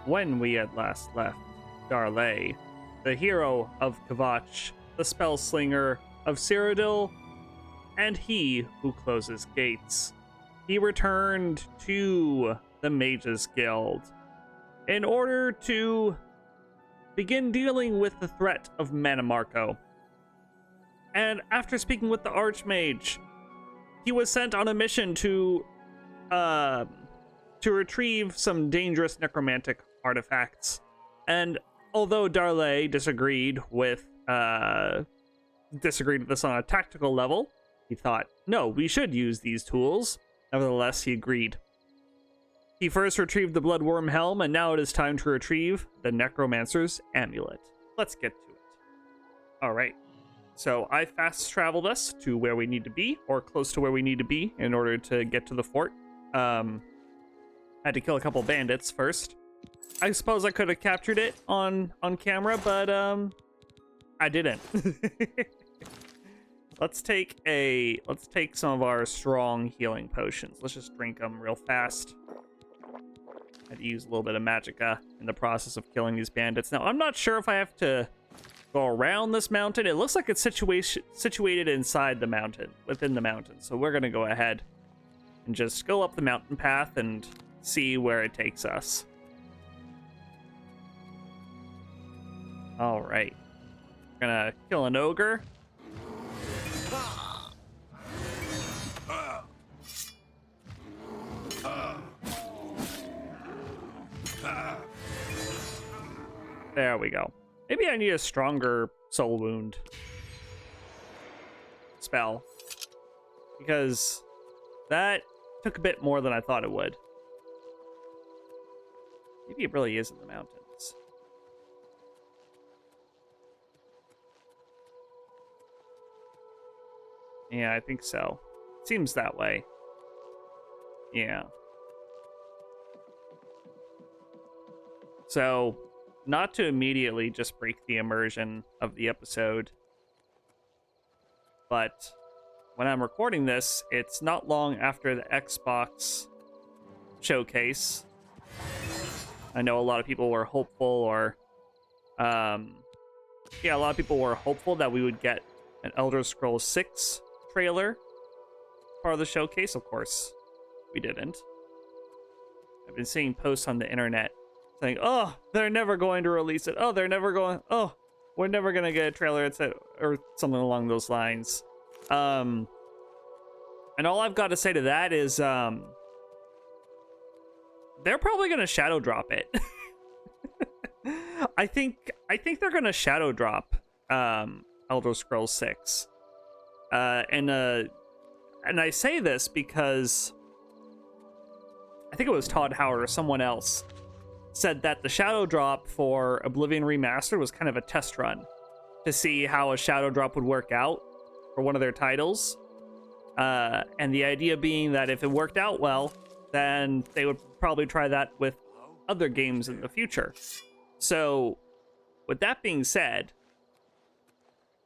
when we had last left Dar-Lei, the hero of Kvatch, the spellslinger of Cyrodiil, and he who closes gates. He returned to the Mages Guild in order to begin dealing with the threat of Mannimarco. And after speaking with the Archmage, he was sent on a mission to retrieve some dangerous necromantic artifacts. And although Dar-Lei disagreed with this on a tactical level, he thought, no, we should use these tools. Nevertheless, he agreed. He first retrieved the Bloodworm Helm, and now it is time to retrieve the Necromancer's Amulet. Let's get to it. Alright, so I fast traveled us to where we need to be, or close to where we need to be, in order to get to the fort. Had to kill a couple bandits first. I suppose I could have captured it on camera, but I didn't. Let's take some of our strong healing potions. Let's just drink them real fast. Had to use a little bit of magicka in the process of killing these bandits. Now, I'm not sure if I have to go around this mountain. It looks like it's situated inside the mountain, within the mountain. So we're gonna go ahead and just go up the mountain path and see where it takes us. All right, we're gonna kill an ogre. There we go. Maybe I need a stronger soul wound spell, because that took a bit more than I thought it would. Maybe it really is in the mountains. Yeah, I think so. Seems that way. Yeah. So, not to immediately just break the immersion of the episode, but when I'm recording this, it's not long after the Xbox showcase. I know a lot of people were hopeful, or a lot of people were hopeful that we would get an Elder Scrolls 6 trailer part of the showcase. Of course, we didn't. I've been seeing posts on the internet saying, oh, they're never going to release it. Oh, we're never going to get a trailer, or something along those lines. And all I've got to say to that is, they're probably going to shadow drop it. I think they're going to shadow drop Elder Scrolls 6. And I say this because I think it was Todd Howard or someone else said that the shadow drop for Oblivion Remastered was kind of a test run to see how a shadow drop would work out for one of their titles. And the idea being that if it worked out well, then they would probably try that with other games in the future. So, with that being said,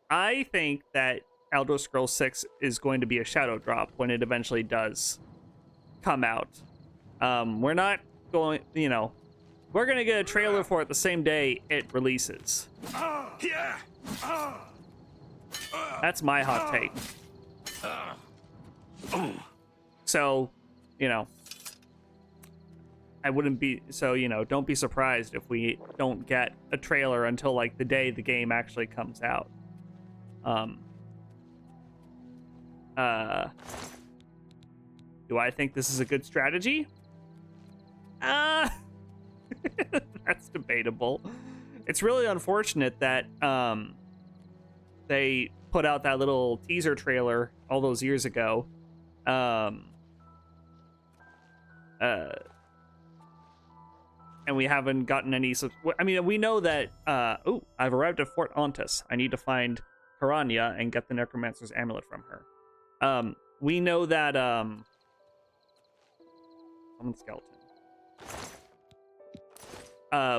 I think that Elder Scrolls 6 is going to be a shadow drop when it eventually does come out. We're not going, we're going to get a trailer for it the same day it releases. That's my hot take. So, I wouldn't be, don't be surprised if we don't get a trailer until like the day the game actually comes out. Do I think this is a good strategy? That's debatable. It's really unfortunate that they put out that little teaser trailer all those years ago. And we haven't gotten any. I mean, we know that. I've arrived at Fort Ontis. I need to find Karanya and get the Necromancer's Amulet from her. We know that. Skeleton.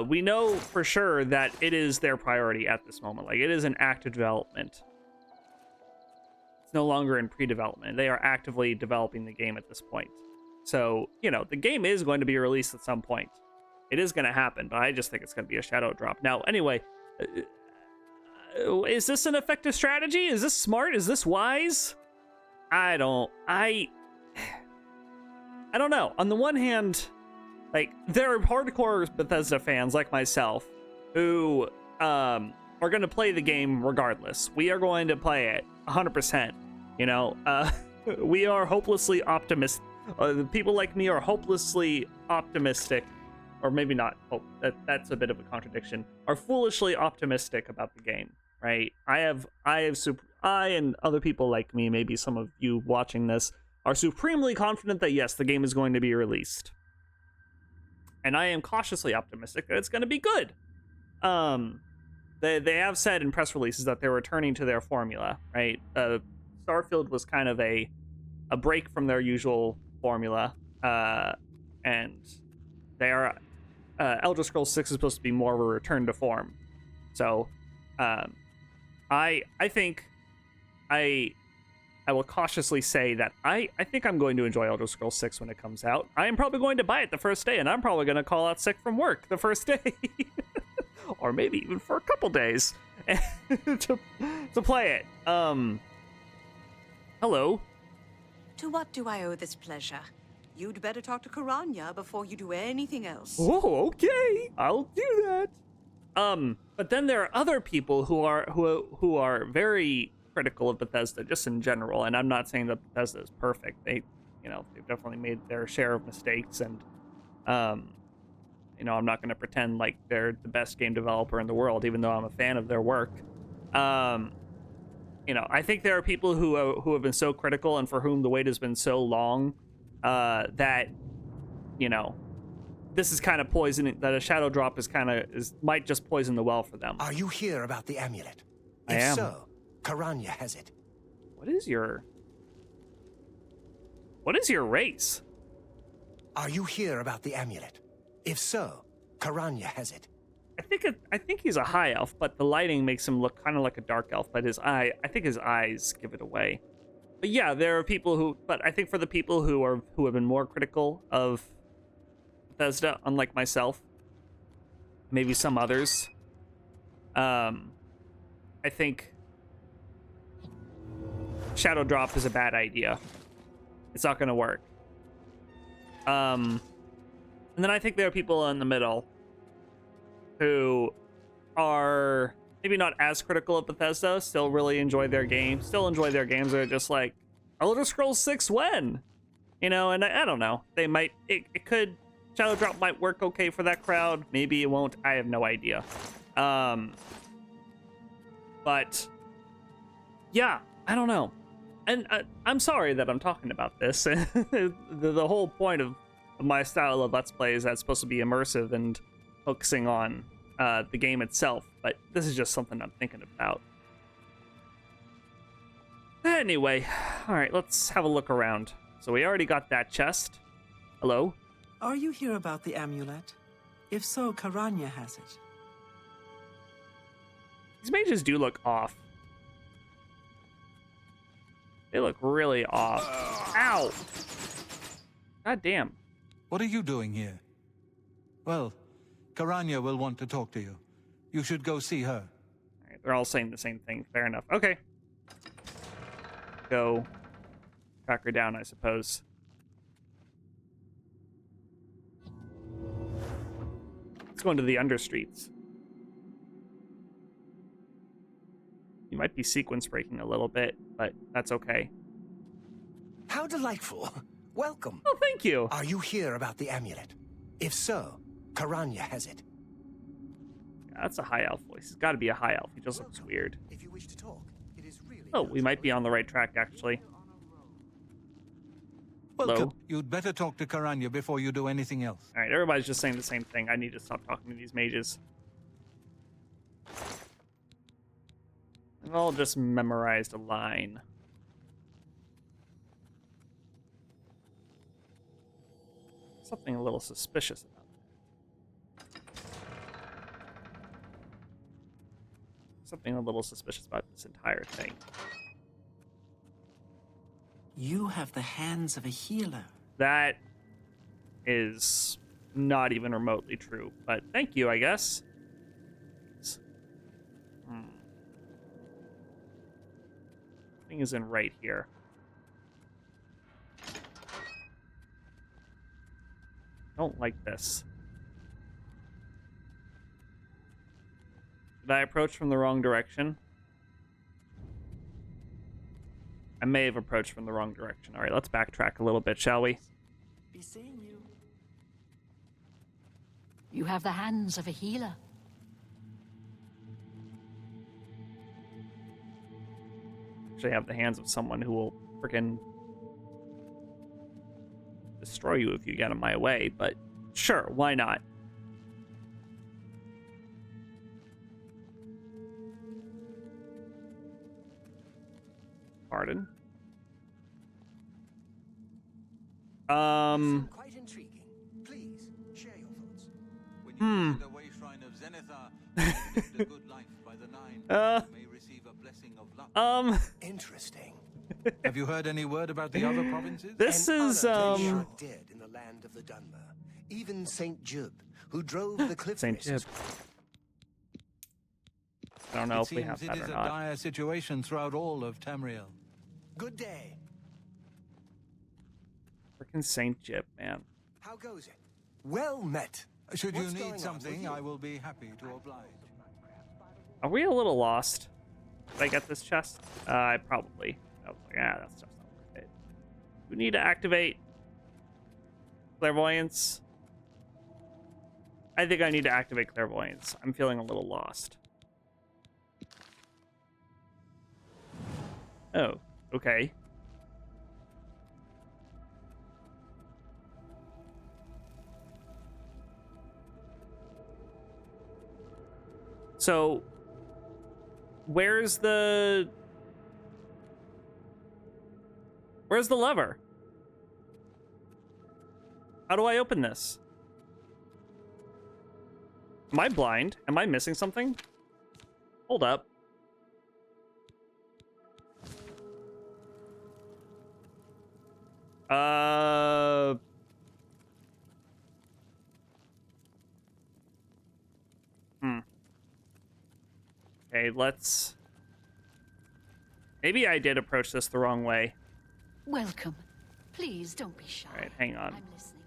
We know for sure that it is their priority at this moment. Like, it is an active development. It's no longer in pre-development. They are actively developing the game at this point. So, the game is going to be released at some point. It is going to happen, but I just think it's going to be a shadow drop. Now, anyway, is this an effective strategy? Is this smart? Is this wise? I don't know. On the one hand, like, there are hardcore Bethesda fans like myself who are going to play the game regardless. We are going to play it 100%. You know, we are hopelessly optimistic. People like me are hopelessly optimistic, or maybe not. Oh, that's a bit of a contradiction. Are foolishly optimistic about the game, right? I and other people like me, maybe some of you watching this, are supremely confident that yes, the game is going to be released. And I am cautiously optimistic that it's going to be good. They have said in press releases that they're returning to their formula, right? Starfield was kind of a break from their usual formula, and they are Elder Scrolls 6 is supposed to be more of a return to form. So I think I will cautiously say that I think I'm going to enjoy Elder Scrolls 6 when it comes out. I am probably going to buy it the first day, and I'm probably going to call out sick from work the first day. Or maybe even for a couple days to play it. Hello. To what do I owe this pleasure? You'd better talk to Karanya before you do anything else. Oh, okay. I'll do that. But then there are other people who are very critical of Bethesda just in general, and I'm not saying that Bethesda is perfect. They've definitely made their share of mistakes, and I'm not going to pretend like they're the best game developer in the world, even though I'm a fan of their work. I think there are people who have been so critical and for whom the wait has been so long that, this is kind of poisoning, that a shadow drop might just poison the well for them. Are you here about the amulet? I If am. so, Karanya has it. What is your race? Are you here about the amulet? If so, Karanya has it. I think he's a high elf, but the lighting makes him look kind of like a dark elf, but I think his eyes give it away. But yeah, there are people but I think for the people who have been more critical of Bethesda, unlike myself, maybe some others, I think shadow drop is a bad idea. It's not going to work. And then I think there are people in the middle who are maybe not as critical of Bethesda, still really enjoy their games. They're just like, Elder Scrolls 6 when? And I don't know. They might, it could, Shadow Drop might work okay for that crowd. Maybe it won't. I have no idea. But yeah, I don't know. And I'm sorry that I'm talking about this. The whole point of my style of Let's Play is that it's supposed to be immersive and focusing on the game itself, but this is just something I'm thinking about. Anyway, all right, let's have a look around. So we already got that chest. Hello? Are you here about the amulet? If so, Karanya has it. These mages do look off. They look really off. Ow! God damn. What are you doing here? Well, Karanya will want to talk to you. You should go see her. All right, they're all saying the same thing. Fair enough. Okay. Go track her down, I suppose. Let's go into the understreets. You might be sequence breaking a little bit, but that's okay. How delightful. Welcome. Oh, thank you. Are you here about the amulet? If so, Karanya has it. Yeah, that's a high elf voice. It's got to be a high elf. He just looks weird. If you wish to talk, it is really... Oh, we might be on the right track, actually. Welcome. Hello? You'd better talk to Karanya before you do anything else. All right, everybody's just saying the same thing. I need to stop talking to these mages. I've all just memorized a line. Something a little suspicious about that. Something a little suspicious about this entire thing. You have the hands of a healer. That is not even remotely true. But thank you, I guess. Thing is in right here. Don't like this. Did I approach from the wrong direction? I may have approached from the wrong direction. All right, let's backtrack a little bit, shall we? Be seeing you. You have the hands of a healer. Actually, have the hands of someone who will freaking destroy you if you get in my way, but sure, why not? Pardon? Quite intriguing. Please, share your thoughts. When you visit the way shrine of Zenithar and lived a good life by the Nine, you may receive a blessing of luck. Interesting. Have you heard any word about the other provinces? This is, Shot dead in the land of the Dunmer. Even Saint Jub, who drove the cliff Saint races. I don't know It if we have seems that it or is a not. dire situation throughout all of Tamriel. Good day. Freaking Saint Jib, man. How goes it? Well met. Should What's you going on need with something, you? I will be happy to oblige. Are we a little lost? Did I get this chest? I probably. I was like, that stuff's not worth it. We need to activate clairvoyance. I think I need to activate clairvoyance. I'm feeling a little lost. Oh, okay. So, where's the lever? How do I open this? Am I blind? Am I missing something? Hold up. Okay, let's... Maybe I did approach this the wrong way. Welcome. Please don't be shy. All right, hang on. I'm listening.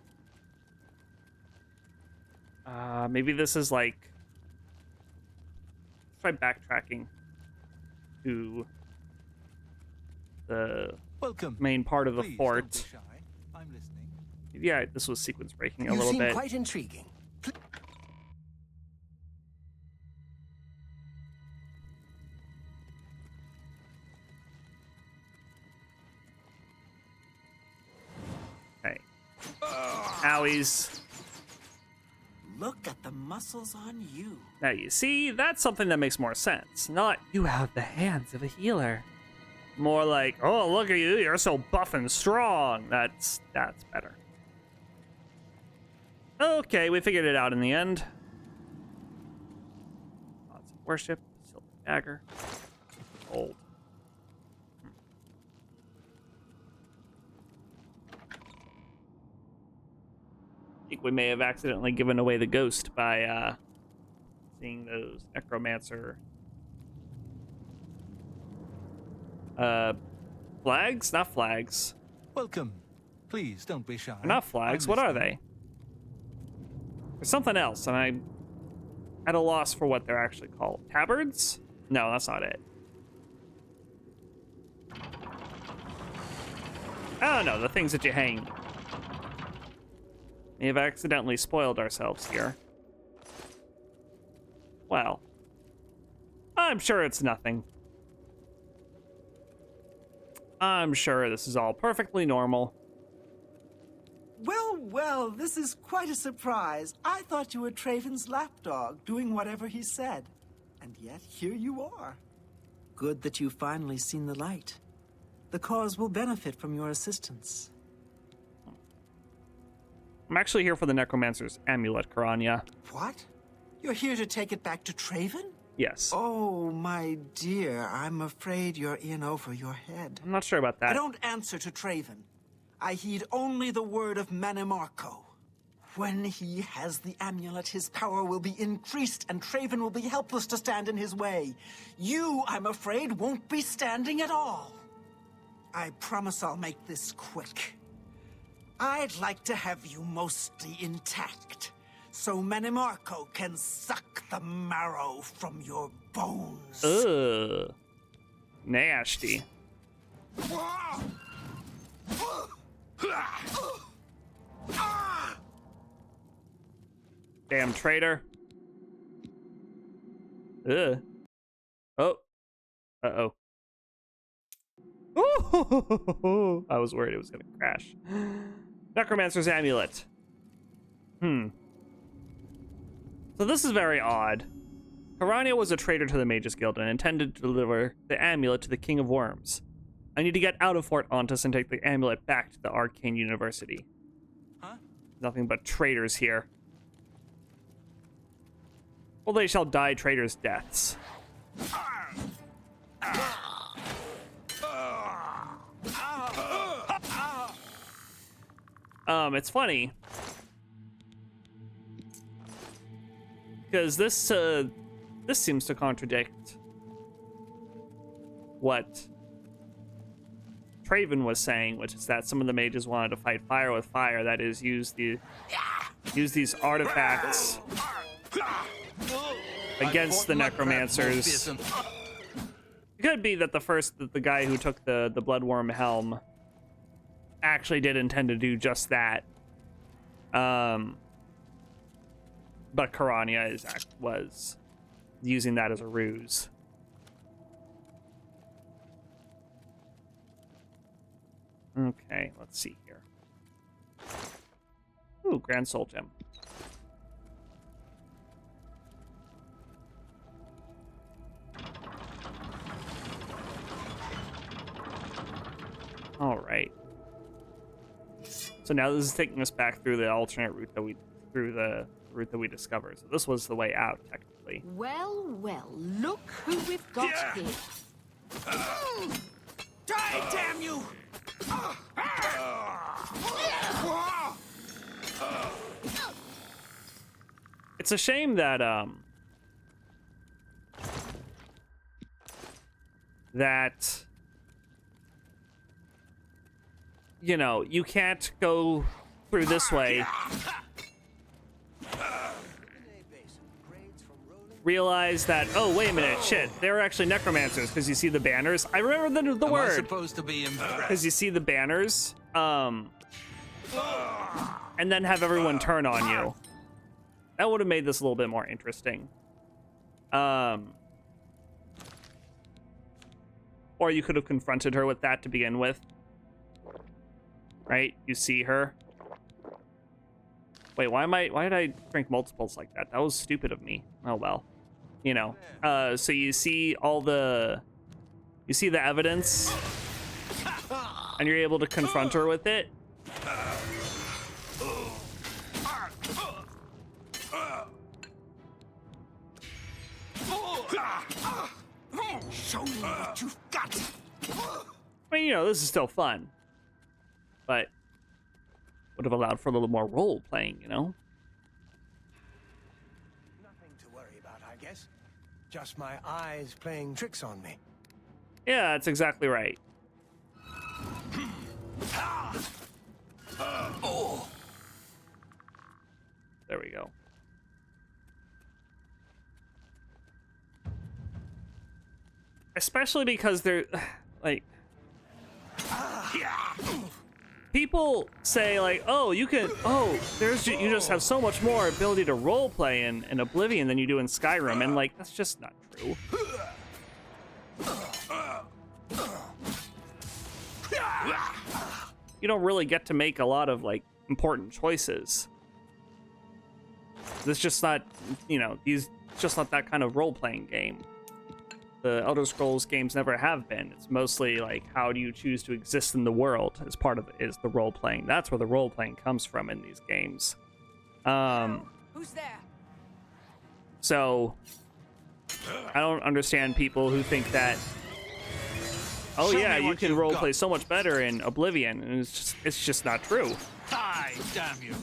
Maybe this is like... Let's try backtracking to the Welcome. main part of the Please fort. don't be shy. I'm listening. Yeah, this was sequence breaking a You little seem bit. quite intriguing. Okay. Owies. Look at the muscles on you. Now you see, that's something that makes more sense. Not, you have the hands of a healer. More like, oh, look at you, you're so buff and strong. That's better. Okay, we figured it out in the end. Lots of worship, silver dagger, gold. I think we may have accidentally given away the ghost by seeing those Necromancer flags? Not flags. Welcome. Please don't be shy. They're not flags. I'm What are listening. they? There's something else, and I'm at a loss for what they're actually called. Tabards? No, that's not it. I don't know, the things that you hang. We have accidentally spoiled ourselves here. Well, I'm sure it's nothing. I'm sure this is all perfectly normal. Well, well, this is quite a surprise. I thought you were Traven's lapdog, doing whatever he said. And yet, here you are. Good that you've finally seen the light. The cause will benefit from your assistance. I'm actually here for the Necromancer's Amulet, Karanya. What? You're here to take it back to Traven? Yes. Oh, my dear, I'm afraid you're in over your head. I'm not sure about that. I don't answer to Traven. I heed only the word of Manimarco. When he has the amulet, his power will be increased and Traven will be helpless to stand in his way. You, I'm afraid, won't be standing at all. I promise I'll make this quick. I'd like to have you mostly intact, so Manimarco can suck the marrow from your bones. Ugh. Nasty. Damn traitor. Ugh. Oh. Uh-oh. Ooh, I was worried it was gonna crash. Necromancer's Amulet. So this is very odd. Kyrania was a traitor to the Mages Guild and intended to deliver the amulet to the King of Worms. I need to get out of Fort Ontus and take the amulet back to the Arcane University. Huh? Nothing but traitors here. Well, they shall die traitors' deaths. It's funny because this seems to contradict what Traven was saying, which is that some of the mages wanted to fight fire with fire. That is, use these artifacts against the necromancers. It could be that the guy who took the Bloodworm helm actually did intend to do just that. But Kyrania was using that as a ruse. Okay, let's see here. Ooh, Grand Soul Gem. All right. So now this is taking us back through the alternate route that we discovered. So this was the way out, technically. Well, well, look who we've got here. Die, damn you! It's a shame that you know, you can't go through this way, realize that, oh, wait a minute, shit, they were actually necromancers, because you see the banners. I remember the word. Supposed to be because you see the banners, and then have everyone turn on you. That would have made this a little bit more interesting. Or you could have confronted her with that to begin with. Right? You see her. Wait, why did I drink multiples like that? That was stupid of me. Oh well. You know. So you see the evidence, and you're able to confront her with it. Show me what you've got. I mean, you know, this is still fun, but would have allowed for a little more role playing, you know? Nothing to worry about, I guess. Just my eyes playing tricks on me. Yeah, that's exactly right. There we go. Especially because they're like, people say like, oh, you just have so much more ability to role play in Oblivion than you do in Skyrim, and like that's just not true. You don't really get to make a lot of like important choices. It's just not, you know, it's just not that kind of role playing game. The Elder Scrolls games never have been. It's mostly like, how do you choose to exist in the world as part of it is the role playing. That's where the role playing comes from in these games. Who's there? So I don't understand people who think that, oh yeah, you can role play so much better in Oblivion, and it's just not true. Die, damn you!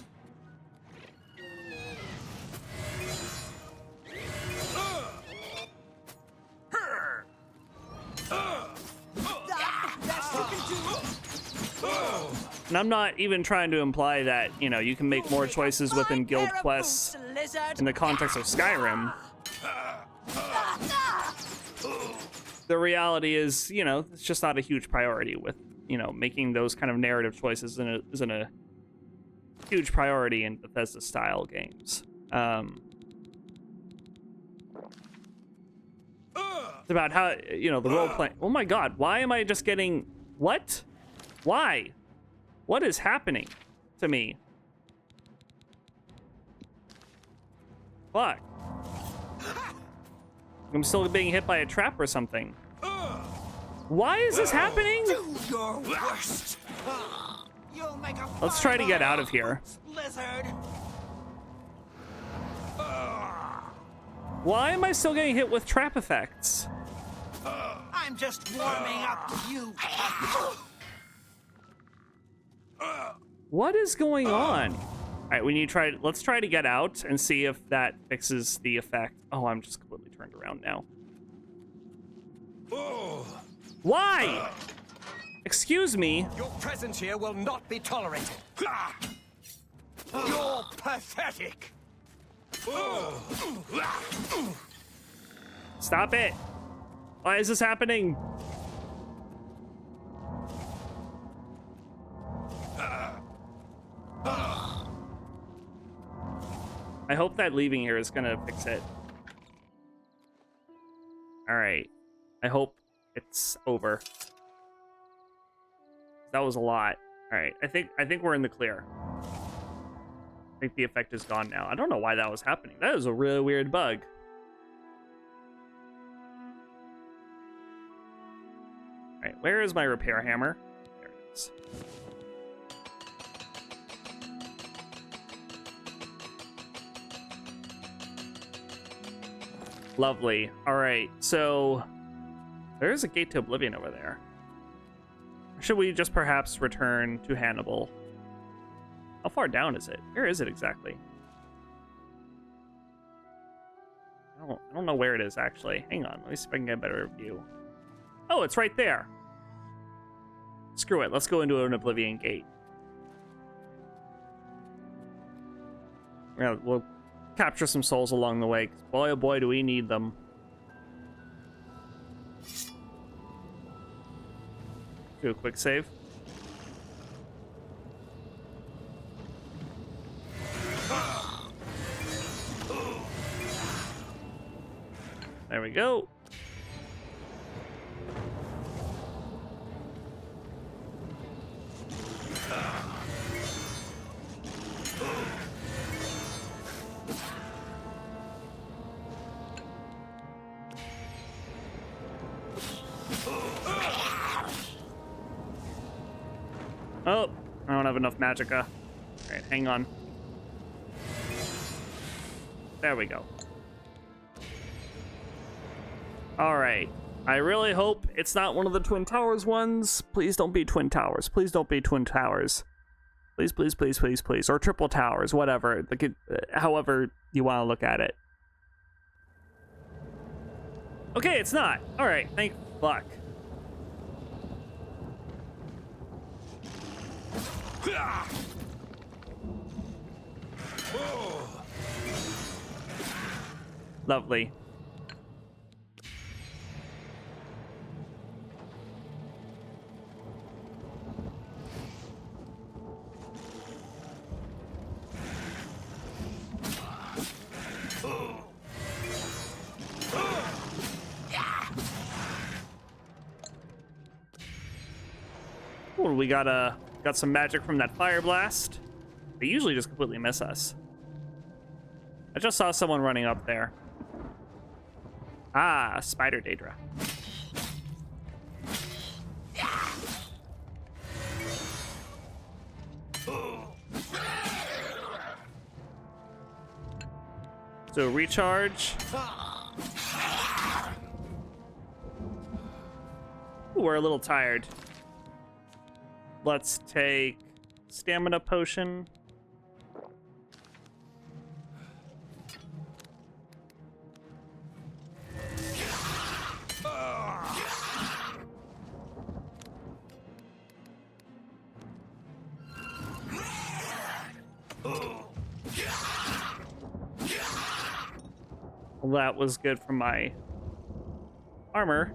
And I'm not even trying to imply that, you know, you can make more choices within guild quests in the context of Skyrim. The reality is, you know, it's just not a huge priority with, you know, making those kind of narrative choices isn't a huge priority in Bethesda style games. It's about how, you know, the role play. Oh my god, why am I just getting what? Why? What is happening to me? Fuck. I'm still being hit by a trap or something. Why is this happening? Do your worst. You'll make a Let's try to get out of here. Lizard. Why am I still getting hit with trap effects? I'm just warming up, you. What is going on? All right, we need to try. Let's try to get out and see if that fixes the effect. Oh, I'm just completely turned around now. Why? Excuse me. Your presence here will not be tolerated. You're pathetic. Stop it. Why is this happening? I hope that leaving here is gonna fix it. All right. I hope it's over. That was a lot. All right. I think we're in the clear. I think the effect is gone now. I don't know why that was happening. That is a really weird bug. All right. Where is my repair hammer? There it is. Lovely. All right, so there is a gate to Oblivion over there. Or should we just perhaps return to Hannibal? How far down is it? Where is it exactly? I don't know where it is actually. Hang on, let me see if I can get a better view. Oh, it's right there. Screw it. Let's go into an Oblivion gate. Yeah, we'll capture some souls along the way. 'Cause boy, oh boy, do we need them. Do a quick save. There we go. Oh, I don't have enough magicka. All right, hang on. There we go. All right. I really hope it's not one of the Twin Towers ones. Please don't be Twin Towers. Please don't be Twin Towers. Please, please, please, please, please. Or Triple Towers, whatever. Like however you want to look at it. Okay, it's not. All right, thank fuck. Lovely. Cool, we got some magic from that fire blast. They usually just completely miss us. I just saw someone running up there. Ah, Spider Daedra. So recharge. Ooh, we're a little tired. Let's take stamina potion. Well, that was good for my armor.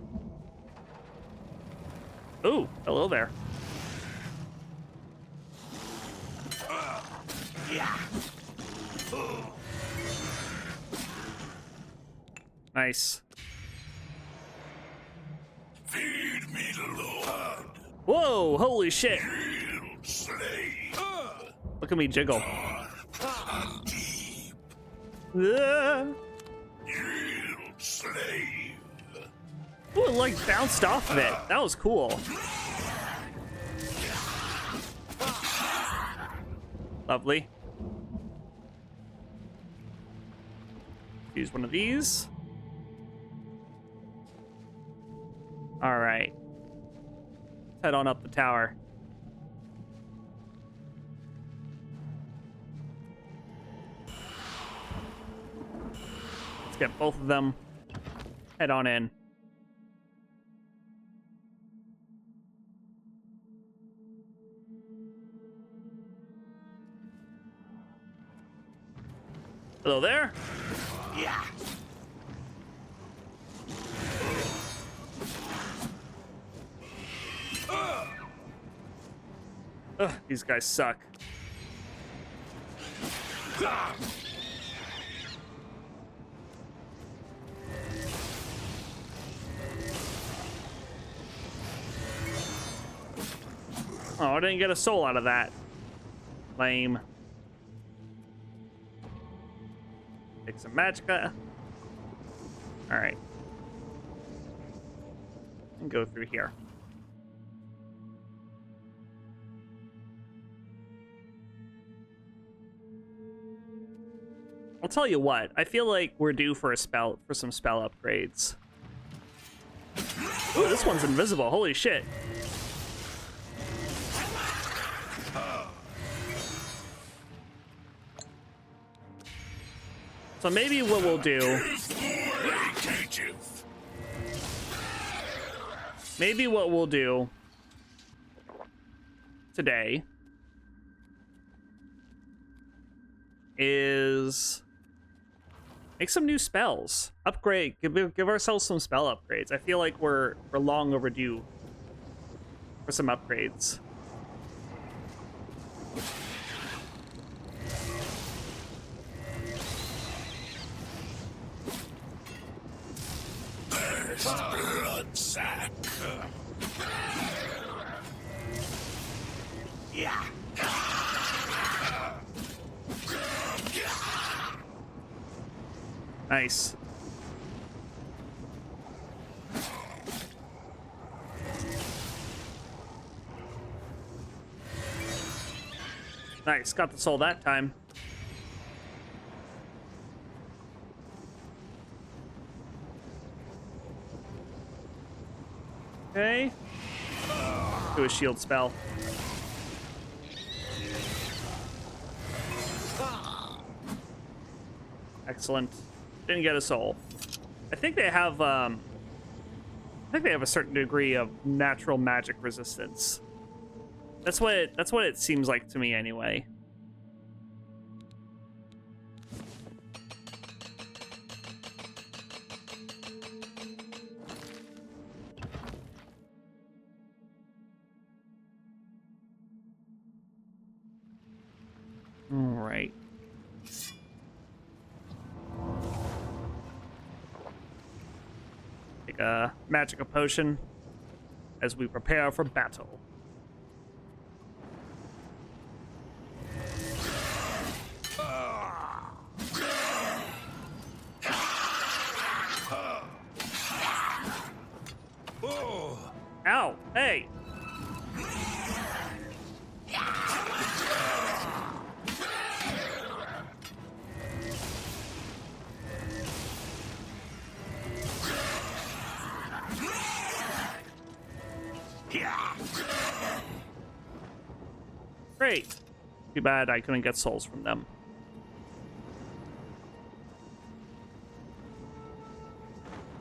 Ooh, hello there. Nice. Feed me the Lord. Whoa, holy shit. Slay. Look at me jiggle. Deep. Ah. Slave. Ooh, it like bounced off of it. That was cool. Lovely. Use one of these. All right. Let's head on up the tower. Let's get both of them. Head on in. Hello there. Yeah. Ugh, these guys suck. Oh, I didn't get a soul out of that. Lame. Take some magicka. All right. And go through here. I'll tell you what, I feel like we're due for some spell upgrades. Ooh, this one's invisible, holy shit. So maybe what we'll do, today is make some new spells. Upgrade, give ourselves some spell upgrades. I feel like we're long overdue for some upgrades. Blood sack. Yeah. Nice. Nice, got the soul that time. Okay. Do a shield spell. Excellent. Didn't get a soul. I think they have a certain degree of natural magic resistance. That's what it seems like to me anyway. All right. Take a magic potion as we prepare for battle. Ow! Hey! Great. Too bad I couldn't get souls from them.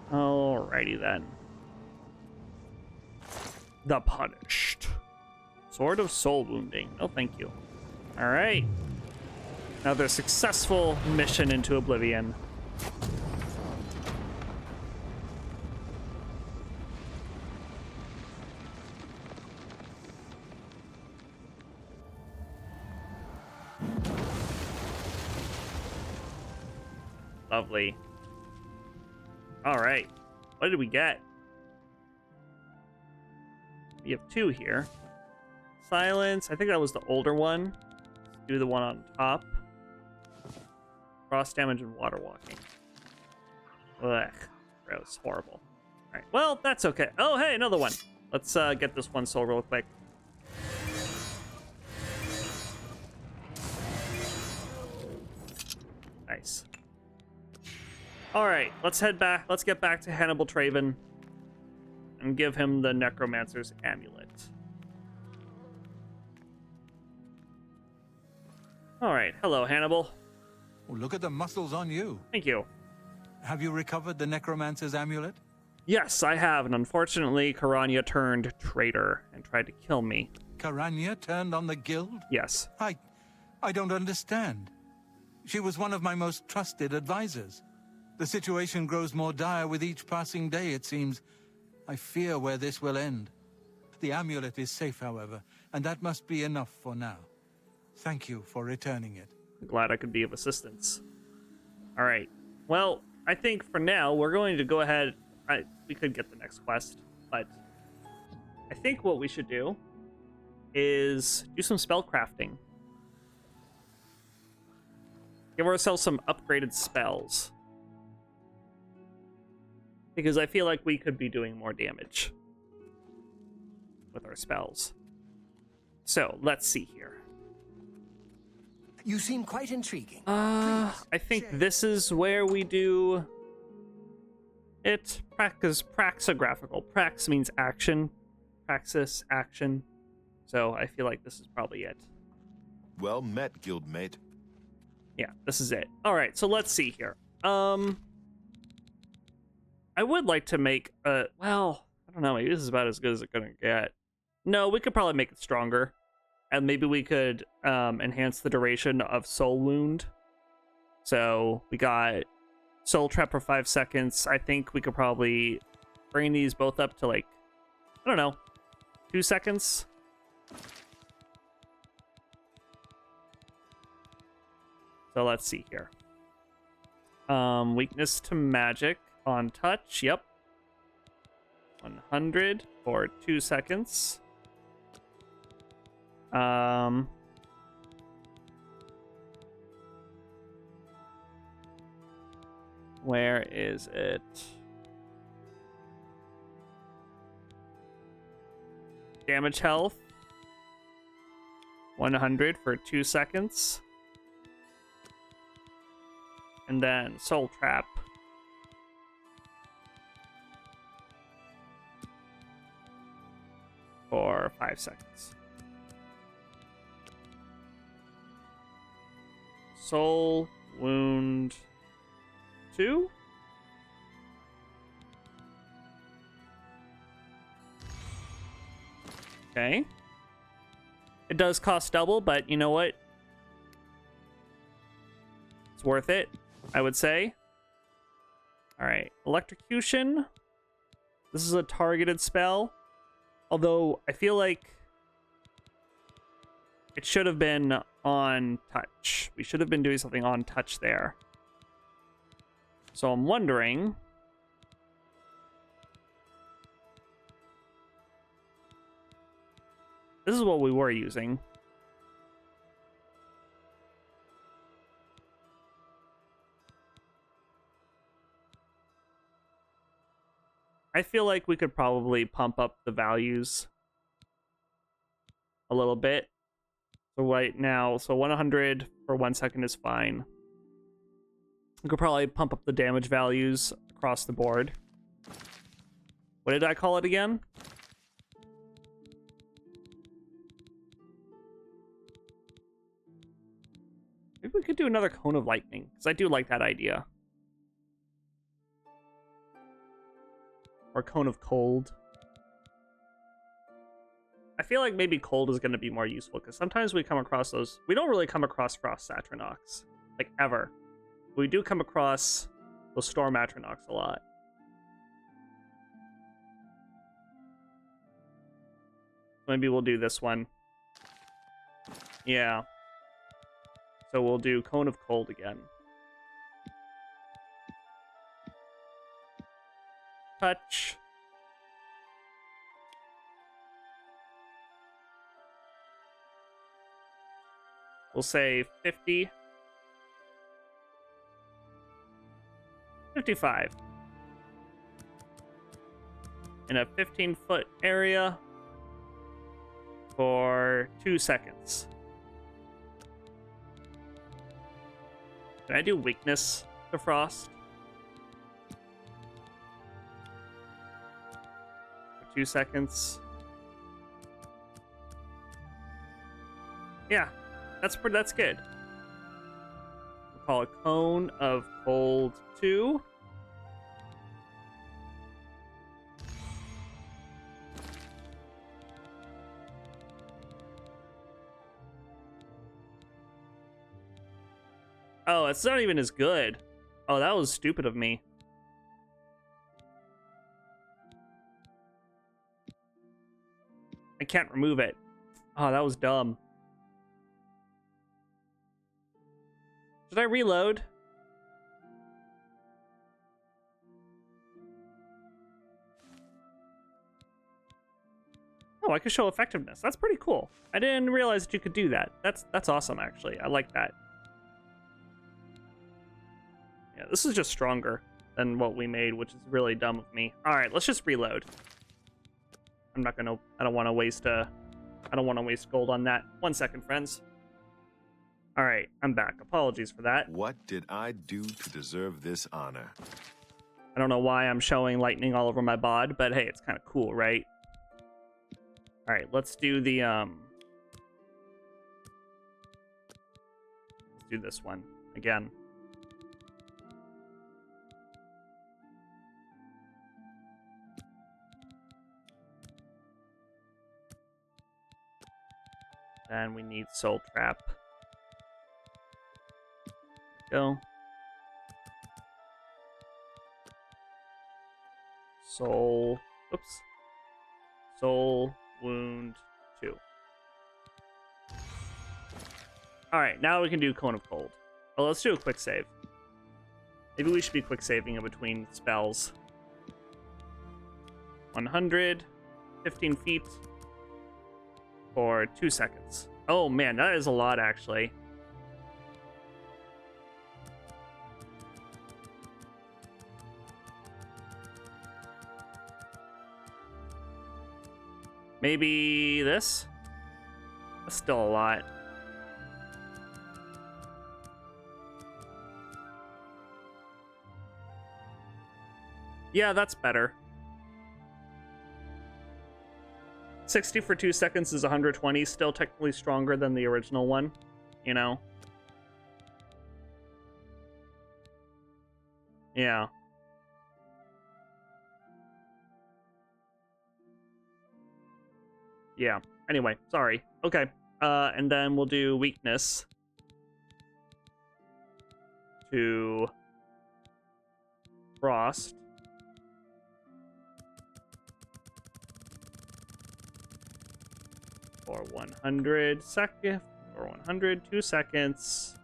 Alrighty then. The Punished. Sword of Soul Wounding. No, thank you. Alright. Another successful mission into Oblivion. Lovely. All right. What did we get? We have 2 here. Silence. I think that was the older one. Let's do the one on top. Cross damage and water walking. Ugh. Gross. Horrible. All right. Well, that's okay. Oh, hey, another one. Let's get this one soul real quick. Nice. All right, let's head back. Let's get back to Hannibal Traven and give him the Necromancer's Amulet. All right, hello, Hannibal. Oh, look at the muscles on you. Thank you. Have you recovered the Necromancer's Amulet? Yes, I have, and unfortunately, Karanya turned traitor and tried to kill me. Karanya turned on the guild? Yes. I don't understand. She was one of my most trusted advisors. The situation grows more dire with each passing day, it seems. I fear where this will end. The amulet is safe, however, and that must be enough for now. Thank you for returning it. I'm glad I could be of assistance. All right. Well, I think for now, we're going to go ahead. We could get the next quest, but I think what we should do is do some spell crafting. Give ourselves some upgraded spells. Because I feel like we could be doing more damage with our spells. So, let's see here. You seem quite intriguing. I think this is where we do it. Praxographical. Prax means action. Praxis, action. So, I feel like this is probably it. Well met, guildmate. Yeah, this is it. All right, so let's see here. I would like to make well, I don't know, maybe this is about as good as it's gonna get. No, we could probably make it stronger. And maybe we could enhance the duration of Soul Wound. So we got Soul Trap for 5 seconds. I think we could probably bring these both up to, like, I don't know, 2 seconds. So let's see here. Weakness to magic on touch. Yep. 100 for 2 seconds. Where is it? Damage health. 100 for 2 seconds. And then Soul Trap. For 5 seconds. Soul Wound 2. Okay. It does cost double, but you know what? It's worth it, I would say. All right, Electrocution. This is a targeted spell. Although I feel like it should have been on touch. We should have been doing something on touch there. So I'm wondering. This is what we were using. I feel like we could probably pump up the values a little bit. So right now, so 100 for 1 second is fine. We could probably pump up the damage values across the board. What did I call it again? Maybe we could do another Cone of Lightning, because I do like that idea. Or Cone of Cold. I feel like maybe Cold is going to be more useful, because sometimes we come across those... We don't really come across Frost Satranox, like, ever. We do come across those Storm Atronox a lot. Maybe we'll do this one. Yeah. So we'll do Cone of Cold again. touch. We'll say 50. 55. In a 15-foot area for 2 seconds. Can I do weakness to frost? For 2 seconds. Yeah, that's good. We'll call it Cone of Cold 2. Oh, it's not even as good. Oh, that was stupid of me. I can't remove it. Oh, that was dumb. Should I reload? Oh, I could show effectiveness. That's pretty cool. I didn't realize that you could do that. That's awesome, actually. I like that. Yeah, this is just stronger than what we made, which is really dumb of me. All right, let's just reload. I don't want to waste gold on that. 1 second, friends. All right, I'm back. Apologies for that. What did I do to deserve this honor? I don't know why I'm showing lightning all over my bod, but hey, it's kind of cool, right? All right, let's do the let's do this one again. Then we need Soul Trap. Go. Soul. Oops. Soul Wound 2. Alright, now we can do Cone of Cold. Oh, let's do a quick save. Maybe we should be quick saving in between spells. 100. 15 feet. For 2 seconds. Oh man, that is a lot actually. Maybe this? That's still a lot. Yeah, that's better. 60 for 2 seconds is 120, still technically stronger than the original one, you know? Yeah. Yeah. Anyway, sorry. Okay. And then we'll do weakness to frost. For 100 seconds, or 102 seconds.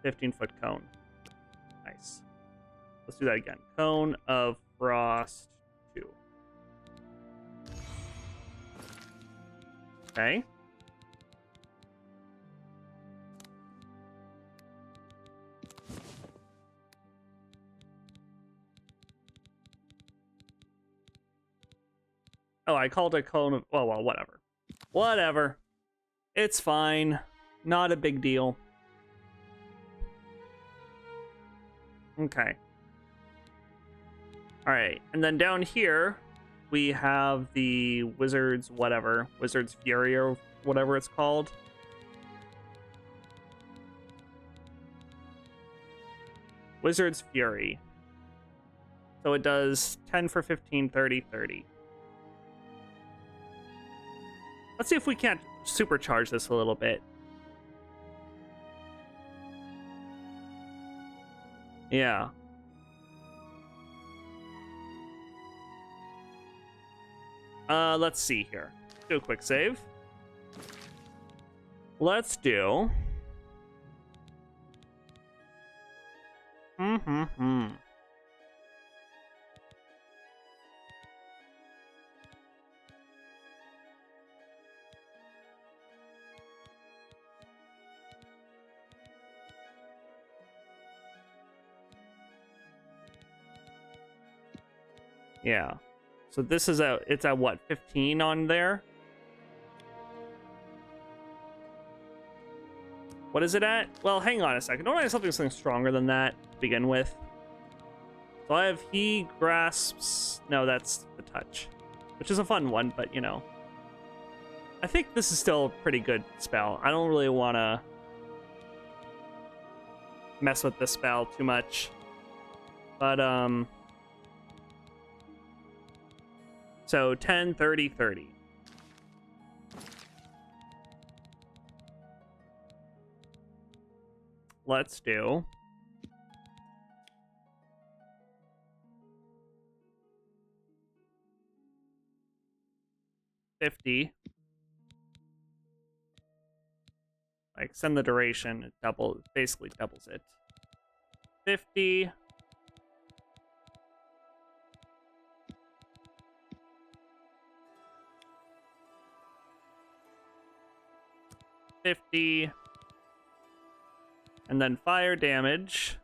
15-foot cone. Nice. Let's do that again. Cone of Frost 2. Okay. Oh, I called it Cone of... Oh, well, whatever. Whatever. It's fine. Not a big deal. Okay. Alright, and then down here, we have the Wizard's whatever. Wizard's Fury or whatever it's called. Wizard's Fury. So it does 10 for 15, 30, 30. Let's see if we can't supercharge this a little bit. Yeah. Let's see here. Do a quick save. Let's do... Yeah. So this is it's at what, 15 on there? What is it at? Well, hang on a second. Don't I have something stronger than that to begin with? So I have He Grasps. No, that's the Touch, which is a fun one, but you know. I think this is still a pretty good spell. I don't really want to mess with this spell too much. But, so 10, 30, 30. Let's do... $50. I extend the duration, it basically doubles it. 50. And then fire damage.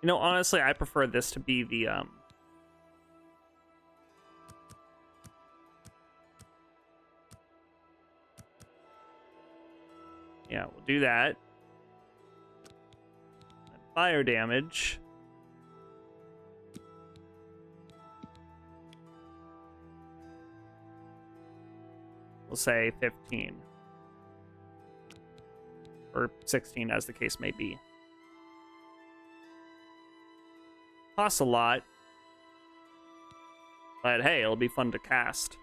You know, honestly, I prefer this to be the yeah, we'll do that. And fire damage. We'll say 15. Or 16, as the case may be. Costs a lot. But hey, it'll be fun to cast.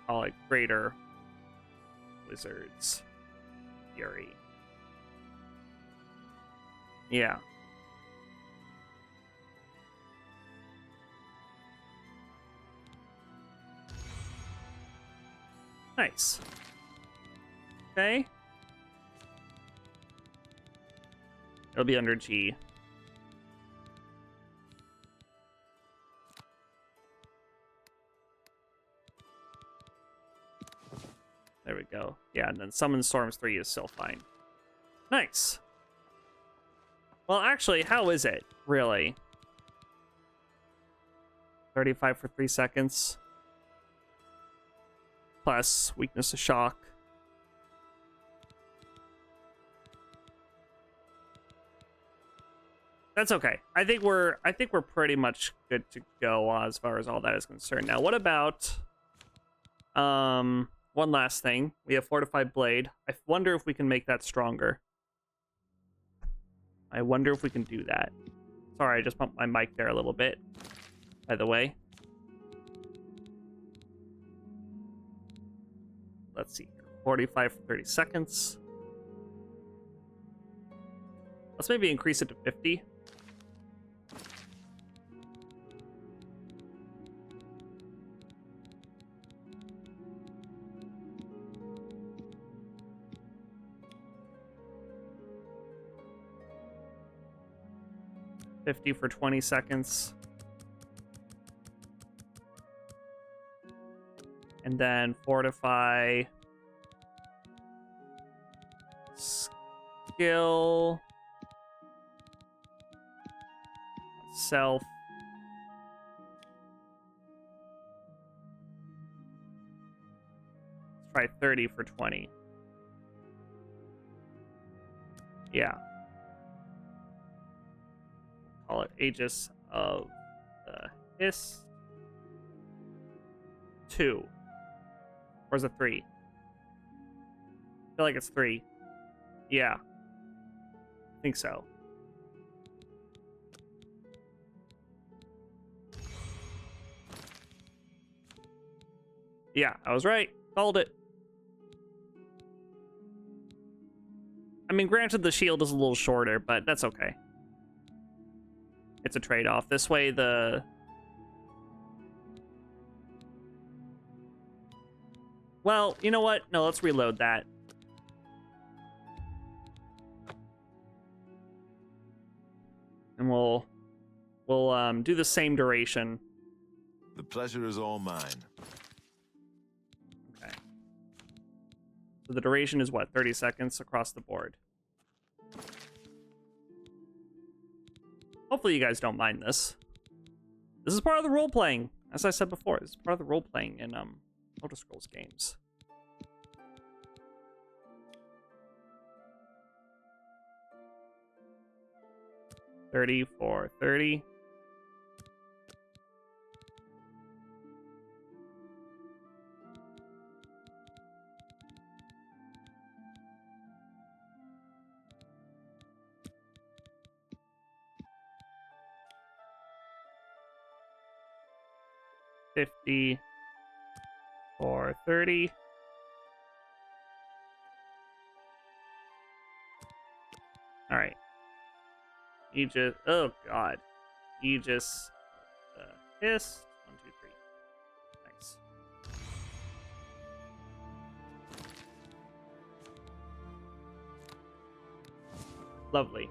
Call it Greater Wizard's Fury. Yeah. Nice. Okay. It'll be under G. There we go. Yeah, and then Summon Storms 3 is still fine. Nice. Well, actually, how is it, really? 35 for 3 seconds. Plus Weakness to Shock. That's okay. I think we're pretty much good to go as far as all that is concerned. Now, what about one last thing? We have Fortified Blade. I wonder if we can make that stronger. I wonder if we can do that. Sorry, I just bumped my mic there a little bit, by the way. Let's see here. 45 for 30 seconds. Let's maybe increase it to 50. $50 for 20 seconds. And then fortify skill self. Let's try 30 for 20. Yeah. Call it Aegis of the Hiss 2. Or is it 3? I feel like it's 3. Yeah. I think so. Yeah, I was right. Called it. I mean, granted, the shield is a little shorter, but that's okay. It's a trade-off. This way, the... Well, you know what? No, let's reload that. And we'll do the same duration. The pleasure is all mine. Okay. So the duration is what? 30 seconds across the board. Hopefully you guys don't mind this. This is part of the role-playing. As I said before, this is part of the role-playing in Elder Scrolls games. $34, $30. $50 for $30. All right. Aegis. Oh God. Aegis. Hiss. 1, 2, 3. Nice. Lovely.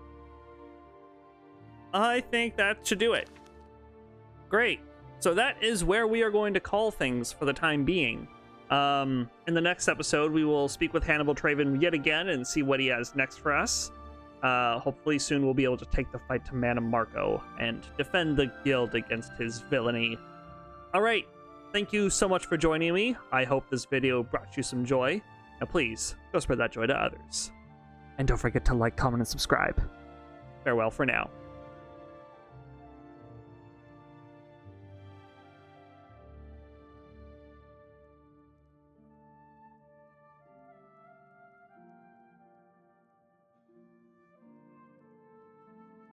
I think that should do it. Great. So that is where we are going to call things for the time being. In the next episode, we will speak with Hannibal Traven yet again and see what he has next for us. Hopefully soon we'll be able to take the fight to Mana Marco and defend the guild against his villainy. Alright, thank you so much for joining me. I hope this video brought you some joy. Now please, go spread that joy to others. And don't forget to like, comment, and subscribe. Farewell for now.